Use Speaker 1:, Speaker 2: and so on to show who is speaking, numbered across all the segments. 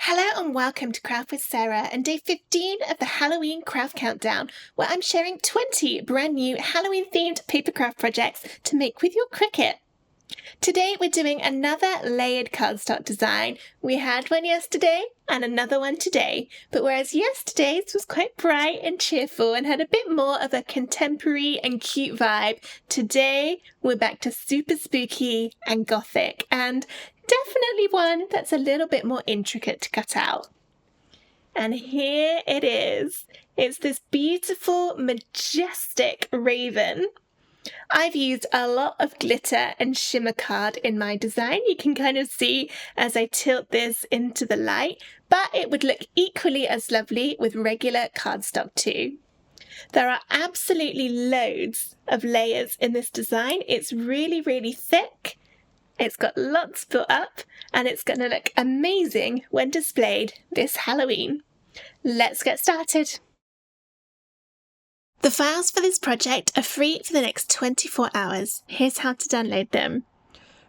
Speaker 1: Hello and welcome to Craft with Sarah and day 15 of the Halloween Craft Countdown, where I'm sharing 20 brand new Halloween themed papercraft projects to make with your Cricut. Today we're doing another layered cardstock design. We had one yesterday and another one today, but whereas yesterday's was quite bright and cheerful and had a bit more of a contemporary and cute vibe, today we're back to super spooky and gothic, and definitely one that's a little bit more intricate to cut out. And here it is. It's this beautiful, majestic raven. I've used a lot of glitter and shimmer card in my design. You can kind of see as I tilt this into the light, but it would look equally as lovely with regular cardstock too. There are absolutely loads of layers in this design. It's really, really thick. It's got lots built up, and it's going to look amazing when displayed this Halloween. Let's get started. The files for this project are free for the next 24 hours. Here's how to download them.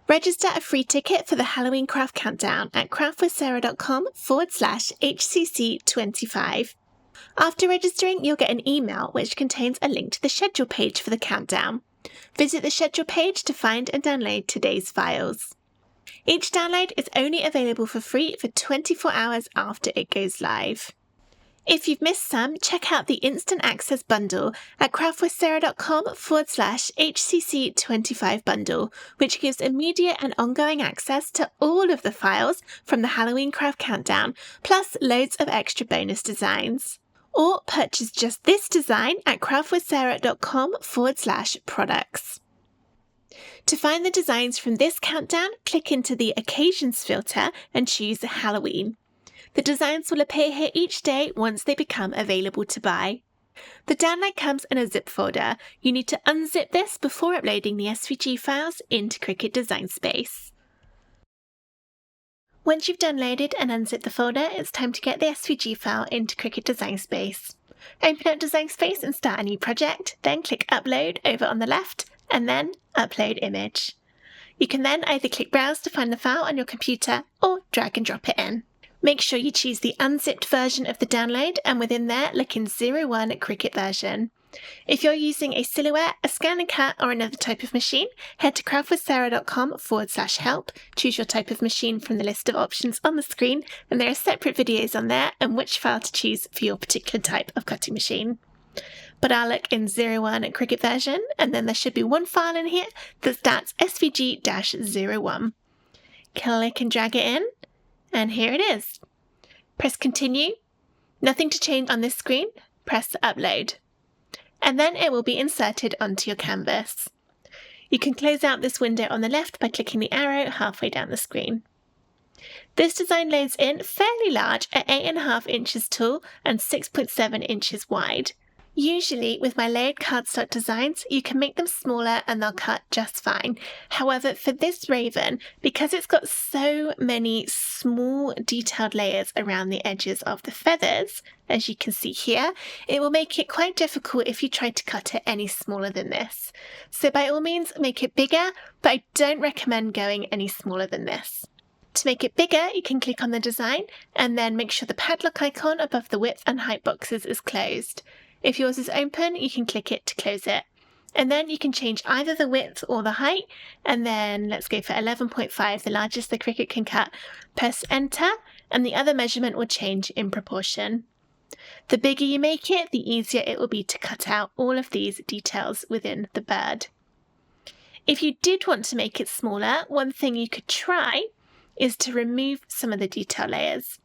Speaker 1: Register a free ticket for the Halloween Craft Countdown at craftwithsarah.com/HCC25. After registering, you'll get an email which contains a link to the schedule page for the countdown. Visit the schedule page to find and download today's files. Each download is only available for free for 24 hours after it goes live. If you've missed some, check out the Instant Access bundle at craftwithsarah.com/HCC25 bundle, which gives immediate and ongoing access to all of the files from the Halloween Craft Countdown, plus loads of extra bonus designs. Or purchase just this design at craftwithsarah.com/products. To find the designs from this countdown, click into the Occasions filter and choose Halloween. The designs will appear here each day once they become available to buy. The download comes in a zip folder. You need to unzip this before uploading the SVG files into Cricut Design Space. Once you've downloaded and unzipped the folder, it's time to get the SVG file into Cricut Design Space. Open up Design Space and start a new project, then click Upload over on the left, and then Upload Image. You can then either click Browse to find the file on your computer, or drag and drop it in. Make sure you choose the unzipped version of the download, and within there, look in 01 Cricut version. If you're using a Silhouette, a Scan and Cut, or another type of machine, head to craftwithsarah.com/help, choose your type of machine from the list of options on the screen, and there are separate videos on there and which file to choose for your particular type of cutting machine. But I'll look in 01 Cricut version, and then there should be one file in here that starts SVG-01. Click and drag it in, and here it is. Press Continue. Nothing to change on this screen. Press Upload. And then it will be inserted onto your canvas. You can close out this window on the left by clicking the arrow halfway down the screen. This design loads in fairly large at 8.5 inches tall and 6.7 inches wide. Usually, with my layered cardstock designs, you can make them smaller and they'll cut just fine. However, for this raven, because it's got so many small detailed layers around the edges of the feathers, as you can see here, it will make it quite difficult if you try to cut it any smaller than this. So by all means, make it bigger, but I don't recommend going any smaller than this. To make it bigger, you can click on the design and then make sure the padlock icon above the width and height boxes is closed. If yours is open, you can click it to close it. And then you can change either the width or the height, and then let's go for 11.5, the largest the Cricut can cut. Press Enter, and the other measurement will change in proportion. The bigger you make it, the easier it will be to cut out all of these details within the bird. If you did want to make it smaller, one thing you could try is to remove some of the detail layers.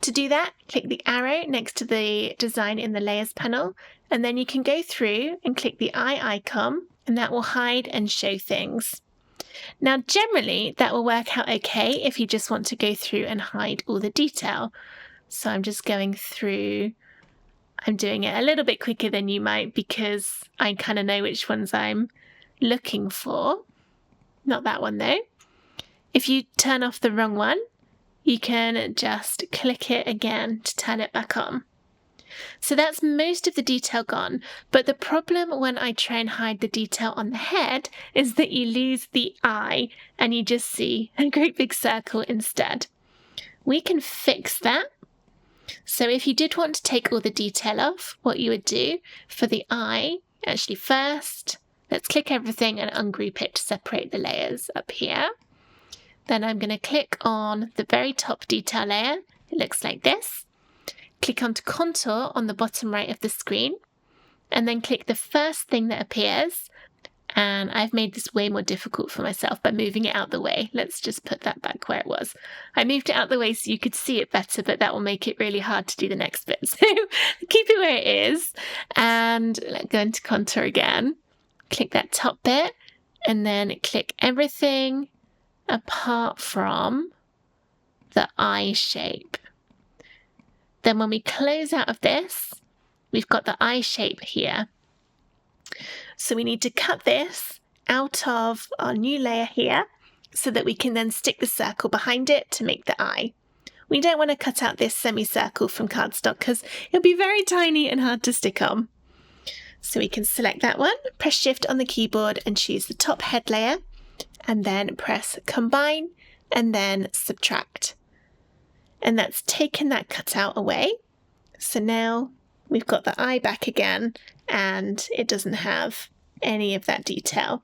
Speaker 1: To do that, click the arrow next to the design in the Layers panel, and then you can go through and click the eye icon, and that will hide and show things. Now, generally, that will work out okay if you just want to go through and hide all the detail. So I'm just going through. I'm doing it a little bit quicker than you might because I kind of know which ones I'm looking for. Not that one, though. If you turn off the wrong one, you can just click it again to turn it back on. So that's most of the detail gone, but the problem when I try and hide the detail on the head is that you lose the eye and you just see a great big circle instead. We can fix that. So if you did want to take all the detail off, what you would do for the eye, actually first, let's click everything and ungroup it to separate the layers up here. Then I'm going to click on the very top detail layer. It looks like this. Click onto contour on the bottom right of the screen, and then click the first thing that appears. And I've made this way more difficult for myself by moving it out the way. Let's just put that back where it was. I moved it out the way so you could see it better, but that will make it really hard to do the next bit. So keep it where it is. And let's go into contour again. Click that top bit, and then click everything apart from the eye shape. Then when we close out of this, we've got the eye shape here. So we need to cut this out of our new layer here so that we can then stick the circle behind it to make the eye. We don't want to cut out this semicircle from cardstock because it'll be very tiny and hard to stick on. So we can select that one, press Shift on the keyboard and choose the top head layer, and then press Combine and then Subtract. And that's taken that cutout away. So now we've got the eye back again and it doesn't have any of that detail.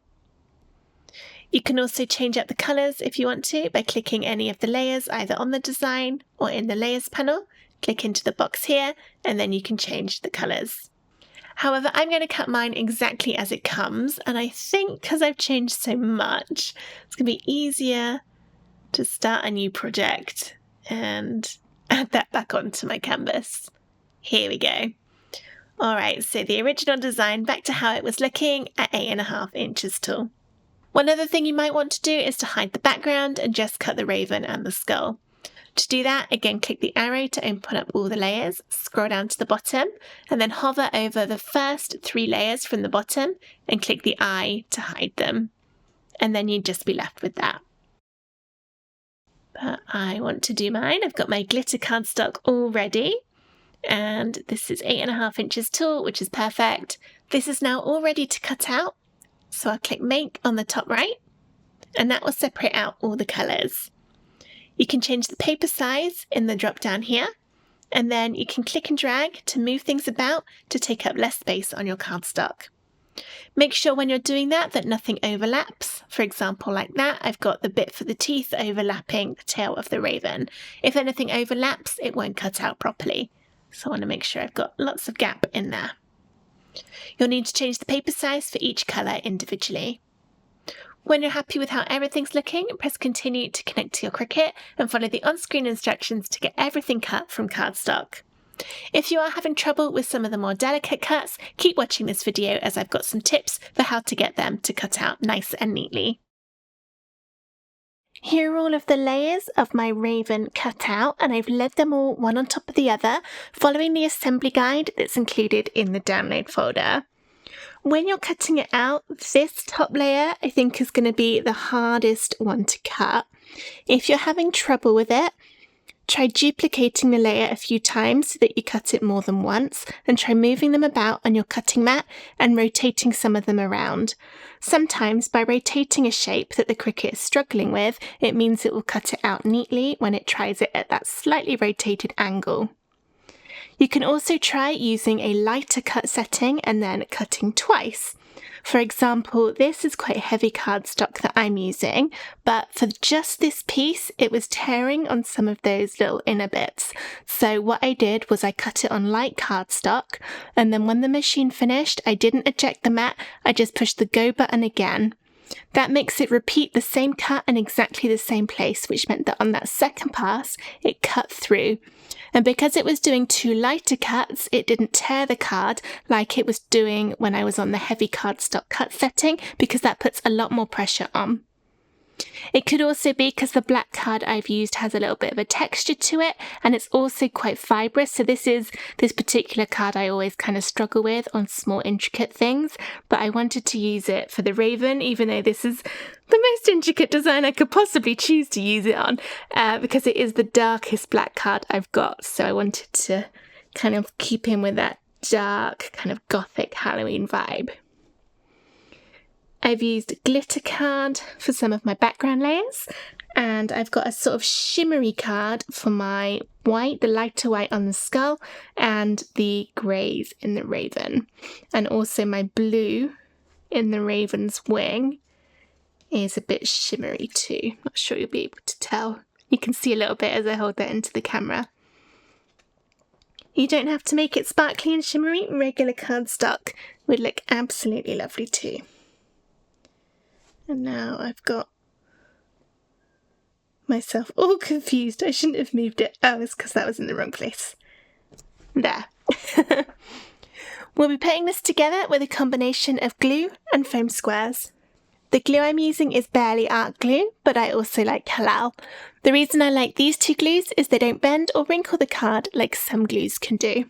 Speaker 1: You can also change up the colours if you want to by clicking any of the layers either on the design or in the layers panel. Click into the box here and then you can change the colours. However, I'm going to cut mine exactly as it comes, and I think because I've changed so much, it's going to be easier to start a new project and add that back onto my canvas. Here we go. Alright, so the original design back to how it was looking at 8.5 inches tall. One other thing you might want to do is to hide the background and just cut the raven and the skull. To do that, again click the arrow to open up all the layers, scroll down to the bottom, and then hover over the first 3 layers from the bottom and click the eye to hide them. And then you'd just be left with that. But I want to do mine. I've got my glitter cardstock all ready. And this is 8.5 inches tall, which is perfect. This is now all ready to cut out. So I'll click Make on the top right, and that will separate out all the colours. You can change the paper size in the drop down here, and then you can click and drag to move things about to take up less space on your cardstock. Make sure when you're doing that nothing overlaps. For example, like that, I've got the bit for the teeth overlapping the tail of the raven. If anything overlaps, it won't cut out properly. So I want to make sure I've got lots of gap in there. You'll need to change the paper size for each colour individually. When you're happy with how everything's looking, press Continue to connect to your Cricut and follow the on-screen instructions to get everything cut from cardstock. If you are having trouble with some of the more delicate cuts, keep watching this video as I've got some tips for how to get them to cut out nice and neatly. Here are all of the layers of my raven cut out, and I've laid them all one on top of the other, following the assembly guide that's included in the download folder. When you're cutting it out, this top layer I think is going to be the hardest one to cut. If you're having trouble with it, try duplicating the layer a few times so that you cut it more than once, and try moving them about on your cutting mat and rotating some of them around. Sometimes by rotating a shape that the Cricut is struggling with, it means it will cut it out neatly when it tries it at that slightly rotated angle. You can also try using a lighter cut setting and then cutting twice. For example, this is quite heavy cardstock that I'm using, but for just this piece, it was tearing on some of those little inner bits. So what I did was I cut it on light cardstock, and then when the machine finished, I didn't eject the mat, I just pushed the go button again. That makes it repeat the same cut in exactly the same place, which meant that on that second pass, it cut through. And because it was doing 2 lighter cuts, it didn't tear the card like it was doing when I was on the heavy cardstock cut setting, because that puts a lot more pressure on. It could also be because the black card I've used has a little bit of a texture to it, and it's also quite fibrous. So this particular card I always kind of struggle with on small intricate things, but I wanted to use it for the raven, even though this is the most intricate design I could possibly choose to use it on, because it is the darkest black card I've got. So I wanted to kind of keep in with that dark kind of Gothic Halloween vibe. I've used glitter card for some of my background layers, And I've got a sort of shimmery card for my white, the lighter white on the skull, and the greys in the raven. And also my blue in the raven's wing is a bit shimmery too. Not sure you'll be able to tell. You can see a little bit as I hold that into the camera. You don't have to make it sparkly and shimmery. Regular cardstock would look absolutely lovely too. And now I've got myself all confused. I shouldn't have moved it. Oh, it's because that was in the wrong place. There. We'll be putting this together with a combination of glue and foam squares. The glue I'm using is Barely Art glue, but I also like Halal. The reason I like these two glues is they don't bend or wrinkle the card like some glues can do.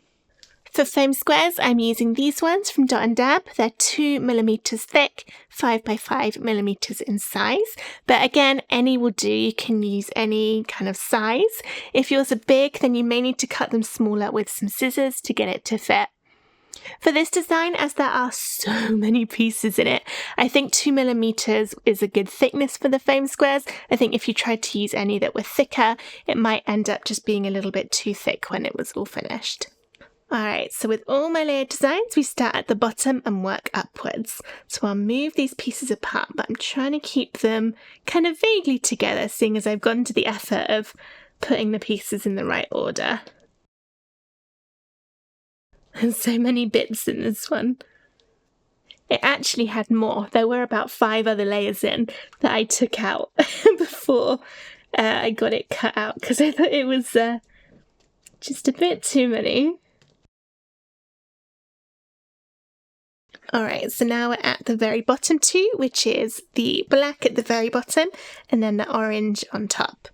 Speaker 1: For foam squares, I'm using these ones from Dot & Dab. They're 2mm thick, 5x5mm in size. But again, any will do. You can use any kind of size. If yours are big, then you may need to cut them smaller with some scissors to get it to fit. For this design, as there are so many pieces in it, I think 2mm is a good thickness for the foam squares. I think if you tried to use any that were thicker, it might end up just being a little bit too thick when it was all finished. Alright, so with all my layered designs, we start at the bottom and work upwards. So I'll move these pieces apart, but I'm trying to keep them kind of vaguely together, seeing as I've gone to the effort of putting the pieces in the right order. There's so many bits in this one. It actually had more. There were about 5 other layers in that I took out before I got it cut out, because I thought it was just a bit too many. Alright, so now we're at the very bottom two, which is the black at the very bottom and then the orange on top.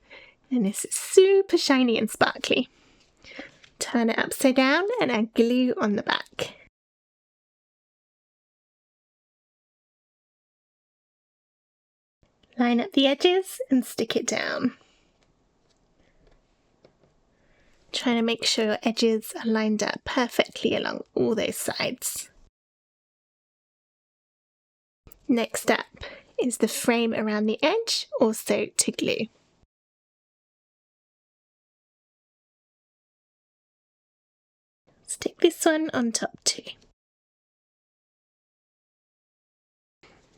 Speaker 1: And this is super shiny and sparkly. Turn it upside down and add glue on the back. Line up the edges and stick it down. Trying to make sure your edges are lined up perfectly along all those sides. Next up is the frame around the edge, also to glue. Stick this one on top too.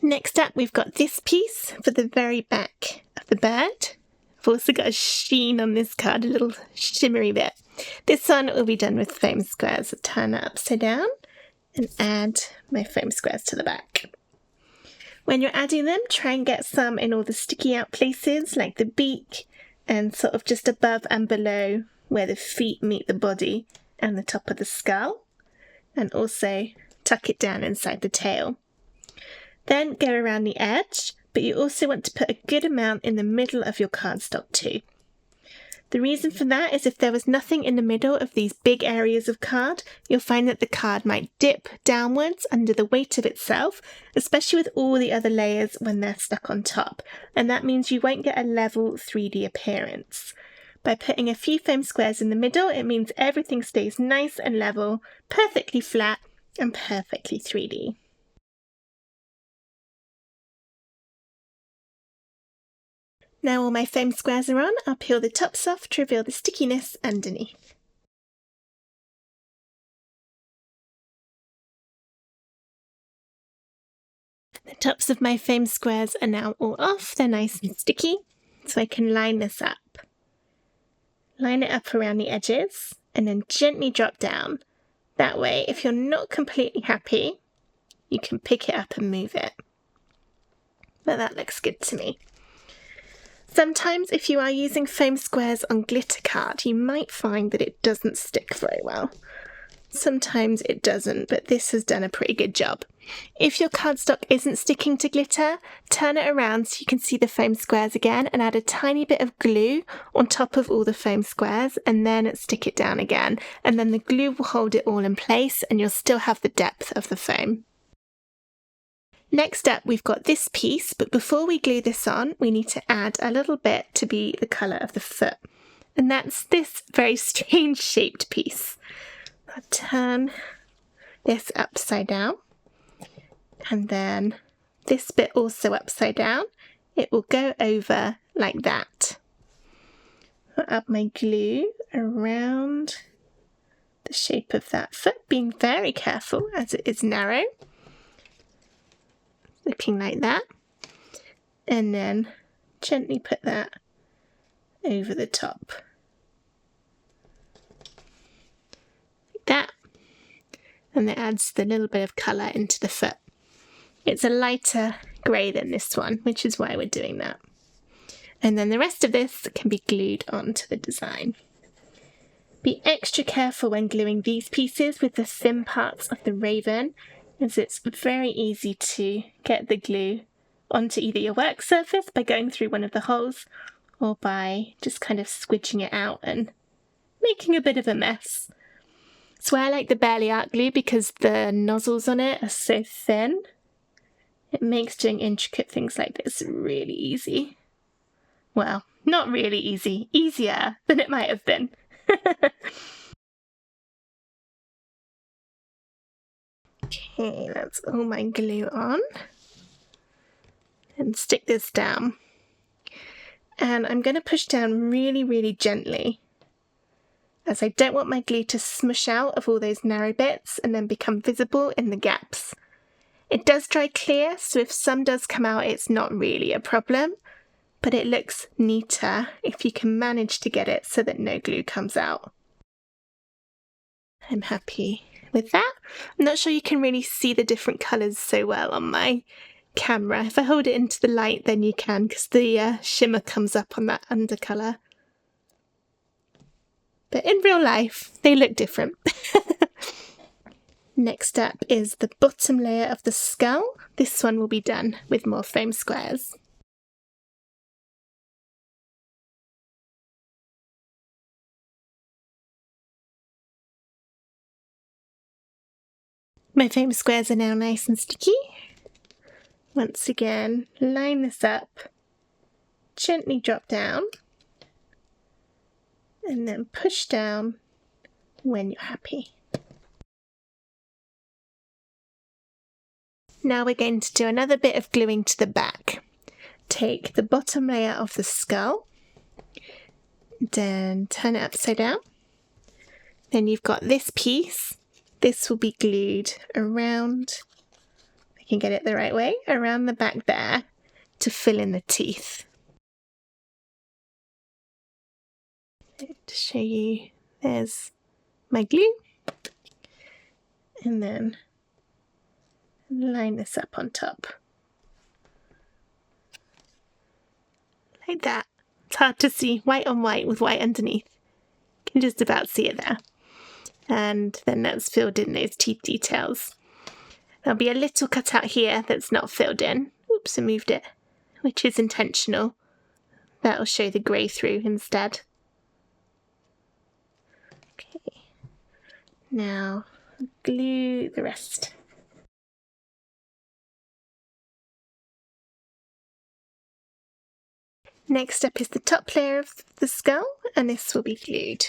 Speaker 1: Next up, we've got this piece for the very back of the bird. I've also got a sheen on this card, a little shimmery bit. This one will be done with foam squares. So turn it upside down and add my foam squares to the back. When you're adding them, try and get some in all the sticky out places, like the beak and sort of just above and below where the feet meet the body and the top of the skull. And also tuck it down inside the tail. Then go around the edge, but you also want to put a good amount in the middle of your cardstock too. The reason for that is if there was nothing in the middle of these big areas of card, you'll find that the card might dip downwards under the weight of itself, especially with all the other layers when they're stuck on top, and that means you won't get a level 3D appearance. By putting a few foam squares in the middle, it means everything stays nice and level, perfectly flat, and perfectly 3D. Now all my foam squares are on, I'll peel the tops off to reveal the stickiness underneath. The tops of my foam squares are now all off, they're nice and sticky, so I can line this up. Line it up around the edges and then gently drop down. That way, if you're not completely happy, you can pick it up and move it. But that looks good to me. Sometimes if you are using foam squares on glitter card, you might find that it doesn't stick very well. Sometimes it doesn't, but this has done a pretty good job. If your cardstock isn't sticking to glitter, turn it around so you can see the foam squares again and add a tiny bit of glue on top of all the foam squares and then stick it down again. And then the glue will hold it all in place and you'll still have the depth of the foam. Next up, we've got this piece, but before we glue this on, we need to add a little bit to be the colour of the foot. And that's this very strange shaped piece. I'll turn this upside down, and then this bit also upside down. It will go over like that. Put up my glue around the shape of that foot, being very careful as it is narrow. Looking like that. And then gently put that over the top. Like that. And that adds the little bit of colour into the foot. It's a lighter grey than this one, which is why we're doing that. And then the rest of this can be glued onto the design. Be extra careful when gluing these pieces with the thin parts of the raven, as it's very easy to get the glue onto either your work surface by going through one of the holes or by just kind of squidging it out and making a bit of a mess. That's why I like the Barely Art glue, because the nozzles on it are so thin. It makes doing intricate things like this really easy. Well, not really easy, easier than it might have been. Okay, that's all my glue on. And stick this down. And I'm going to push down really, really gently, as I don't want my glue to smush out of all those narrow bits and then become visible in the gaps. It does dry clear, so if some does come out, it's not really a problem, but it looks neater if you can manage to get it so that no glue comes out. I'm happy with that. I'm not sure you can really see the different colours so well on my camera. If I hold it into the light, then you can, because the shimmer comes up on that undercolour. But in real life, they look different. Next up is the bottom layer of the skull. This one will be done with more foam squares. My foam squares are now nice and sticky. Once again, line this up, gently drop down, and then push down when you're happy. Now we're going to do another bit of gluing to the back. Take the bottom layer of the skull, then turn it upside down. Then you've got this piece. This will be glued around, if I can get it the right way, around the back there to fill in the teeth. To show you, there's my glue. And then line this up on top. Like that. It's hard to see, white on white with white underneath. You can just about see it there. And then that's filled in those teeth details. There'll be a little cutout here that's not filled in. Oops, I moved it, which is intentional. That'll show the grey through instead. Okay, now glue the rest. Next up is the top layer of the skull, and this will be glued.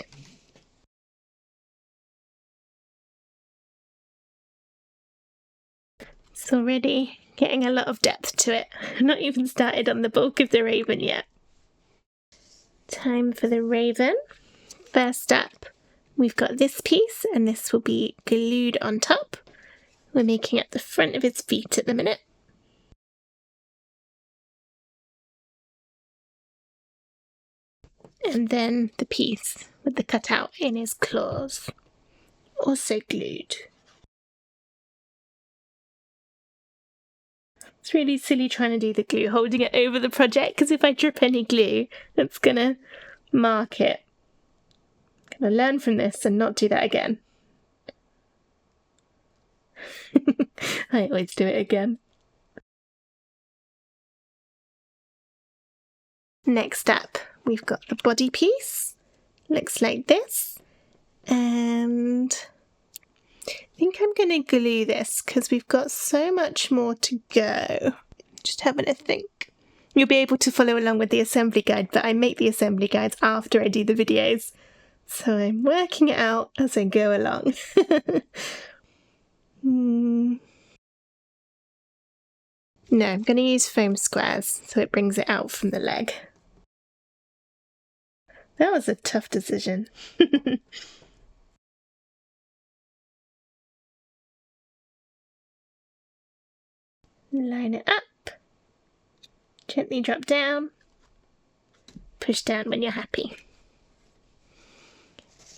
Speaker 1: It's already getting a lot of depth to it. I've not even started on the bulk of the raven yet. Time for the raven. First up, we've got this piece, and this will be glued on top. We're making up the front of his feet at the minute. And then the piece with the cutout in his claws, also glued. It's really silly trying to do the glue holding it over the project, because if I drip any glue, it's gonna mark it. I'm gonna learn from this and not do that again. I always do it again. Next up, we've got the body piece. Looks like this. And I think I'm going to glue this because we've got so much more to go. Just having a think. You'll be able to follow along with the assembly guide, but I make the assembly guides after I do the videos. So I'm working it out as I go along. No, I'm going to use foam squares so it brings it out from the leg. That was a tough decision. Line it up. Gently drop down. Push down when you're happy.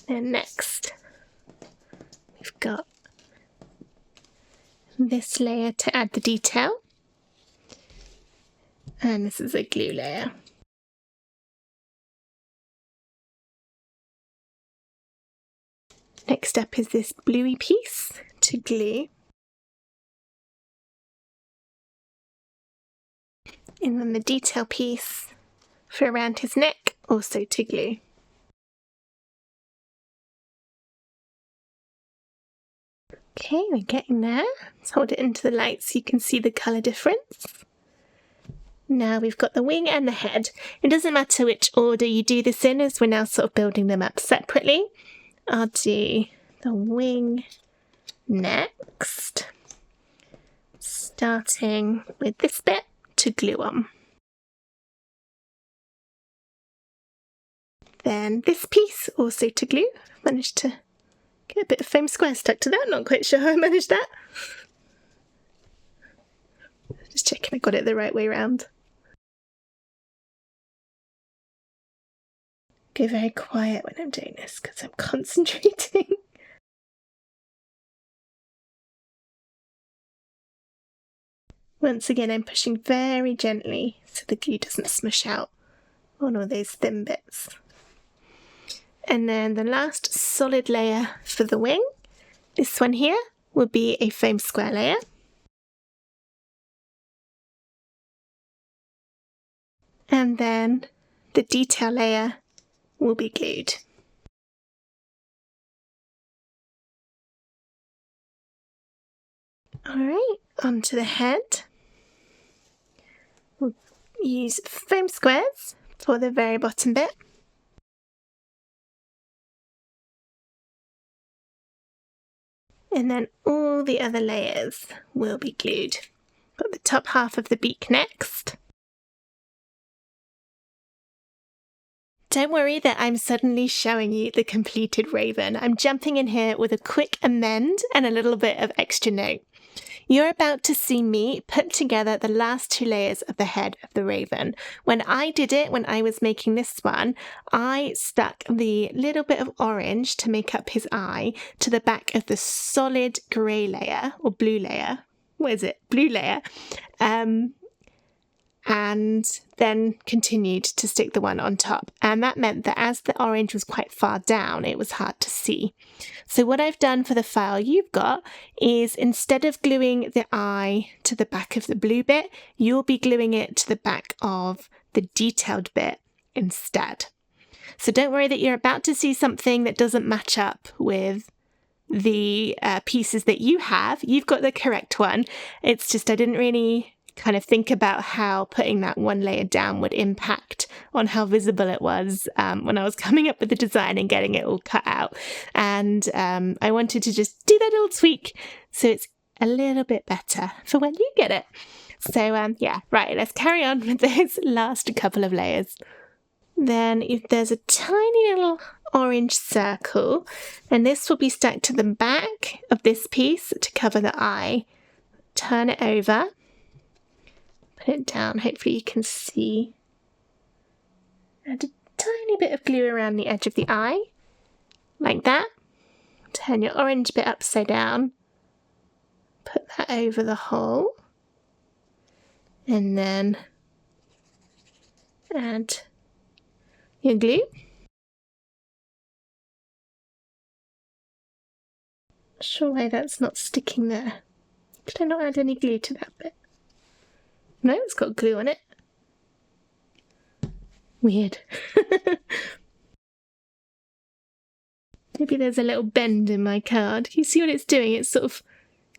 Speaker 1: And next, we've got this layer to add the detail. And this is a glue layer. Next up is this bluey piece to glue. And then the detail piece for around his neck, also to glue. Okay, we're getting there. Let's hold it into the light so you can see the colour difference. Now we've got the wing and the head. It doesn't matter which order you do this in, as we're now sort of building them up separately. I'll do the wing next, starting with this bit to glue on. Then this piece also to glue. Managed to get a bit of foam square stuck to that, not quite sure how I managed that. Just checking I got it the right way around. Go very quiet when I'm doing this because I'm concentrating. Once again, I'm pushing very gently so the glue doesn't smush out on all those thin bits. And then the last solid layer for the wing, this one here, will be a foam square layer. And then the detail layer will be glued. Alright, onto the head. We'll use foam squares for the very bottom bit. And then all the other layers will be glued. Got the top half of the beak next. Don't worry that I'm suddenly showing you the completed raven. I'm jumping in here with a quick amend and a little bit of extra note. You're about to see me put together the last two layers of the head of the raven. When I did it, when I was making this one, I stuck the little bit of orange to make up his eye to the back of the solid grey layer, or blue layer. What is it? Blue layer. And then continued to stick the one on top. And that meant that as the orange was quite far down, it was hard to see. So what I've done for the file you've got is, instead of gluing the eye to the back of the blue bit, you'll be gluing it to the back of the detailed bit instead. So don't worry that you're about to see something that doesn't match up with the pieces that you have. You've got the correct one. It's just I didn't really kind of think about how putting that one layer down would impact on how visible it was when I was coming up with the design and getting it all cut out. And I wanted to just do that little tweak so it's a little bit better for when you get it. So yeah, right, let's carry on with those last couple of layers. Then if there's a tiny little orange circle, and this will be stuck to the back of this piece to cover the eye. Turn it over. Put it down, hopefully you can see. Add a tiny bit of glue around the edge of the eye, like that. Turn your orange bit upside down. Put that over the hole. And then add your glue. Not sure why that's not sticking there. Could I not add any glue to that bit? No, it's got glue on it. Weird. Maybe there's a little bend in my card. You see what it's doing? It's sort of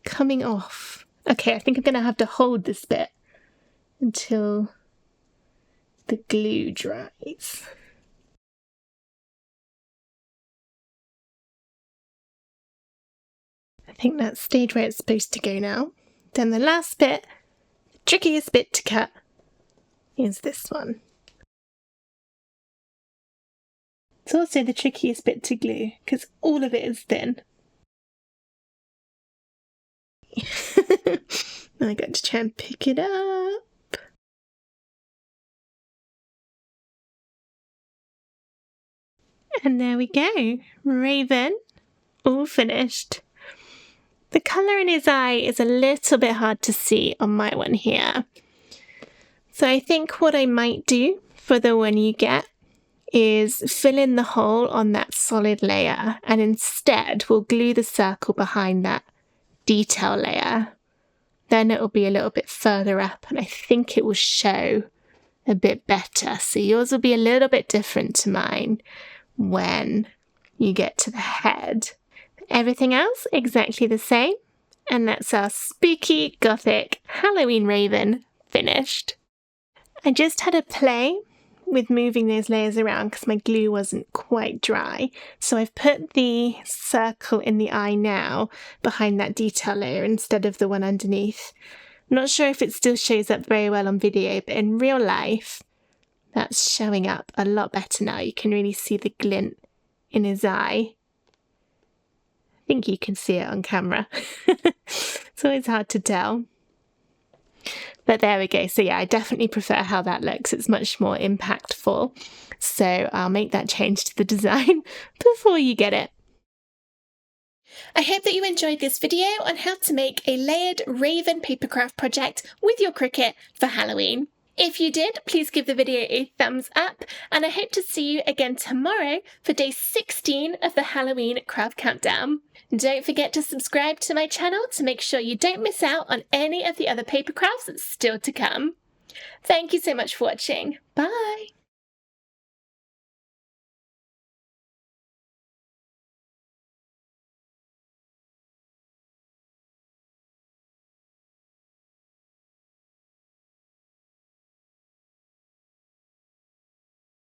Speaker 1: coming off. Okay, I think I'm going to have to hold this bit until the glue dries. I think that's stayed where it's supposed to go now. Then the last bit, the trickiest bit to cut, is this one. It's also the trickiest bit to glue because all of it is thin. I got to try and pick it up. And there we go, Raven, all finished. The colour in his eye is a little bit hard to see on my one here. So I think what I might do for the one you get is fill in the hole on that solid layer, and instead we'll glue the circle behind that detail layer. Then it'll be a little bit further up and I think it will show a bit better. So yours will be a little bit different to mine when you get to the head. Everything else exactly the same. And that's our spooky Gothic Halloween Raven finished. I just had a play with moving those layers around because my glue wasn't quite dry. So I've put the circle in the eye now behind that detail layer instead of the one underneath. I'm not sure if it still shows up very well on video, but in real life, that's showing up a lot better now. You can really see the glint in his eye. I think you can see it on camera. It's always hard to tell. But there we go. So yeah, I definitely prefer how that looks. It's much more impactful. So I'll make that change to the design before you get it. I hope that you enjoyed this video on how to make a layered Raven Papercraft project with your Cricut for Halloween. If you did, please give the video a thumbs up, and I hope to see you again tomorrow for day 16 of the Halloween Craft Countdown. Don't forget to subscribe to my channel to make sure you don't miss out on any of the other paper crafts that's still to come. Thank you so much for watching. Bye!